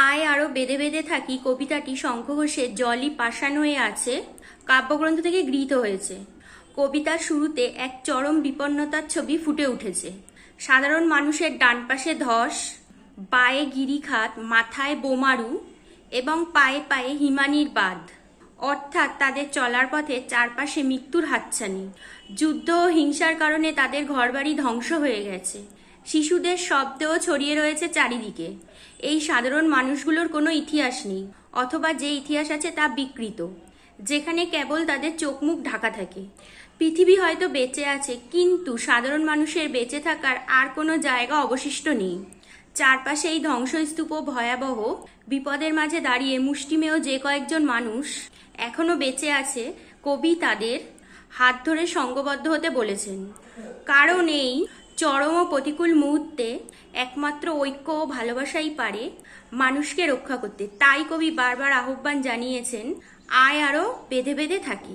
আয় আরো বেঁধে বেঁধে থাকি কবিতাটি শঙ্খ ঘোষের জলই পাষাণ হয়ে আছে কাব্যগ্রন্থ থেকে গৃহীত হয়েছে। কবিতার শুরুতে এক চরম বিপন্নতার ছবি ফুটে উঠেছে। সাধারণ মানুষের ডান পাশে ধস, বায়ে গিরিখাত, মাথায় বোমারু এবং পায়ে পায়ে হিমানির বাঁধ, অর্থাৎ তাদের চলার পথে চারপাশে মৃত্যুর হাতছানি। যুদ্ধ ও হিংসার কারণে তাদের ঘরবাড়ি ধ্বংস হয়ে গেছে। শিশুদের শব্দেও ছড়িয়ে রয়েছে চারিদিকে। এই সাধারণ মানুষগুলোর কোনো ইতিহাস নেই, অথবা যে ইতিহাস আছে তা বিকৃত, যেখানে কেবল তাদের চোখ মুখ ঢাকা থাকে। পৃথিবী হয়তো বেঁচে আছে, কিন্তু সাধারণ মানুষের বেঁচে থাকার আর কোনো জায়গা অবশিষ্ট নেই। চারপাশে এই ধ্বংসস্তূপ ভয়াবহ বিপদের মাঝে দাঁড়িয়ে মুষ্টিমেয় যে কয়েকজন মানুষ এখনো বেঁচে আছে, কবি তাদের হাত ধরে সঙ্গবদ্ধ হতে বলেছেন। কারণ এই চরম ও প্রতিকূল মুহূর্তে একমাত্র ঐক্য ও ভালোবাসাই পারে মানুষকে রক্ষা করতে। তাই কবি বারবার আহ্বান জানিয়েছেন, আয় আরো বেঁধে বেঁধে থাকি।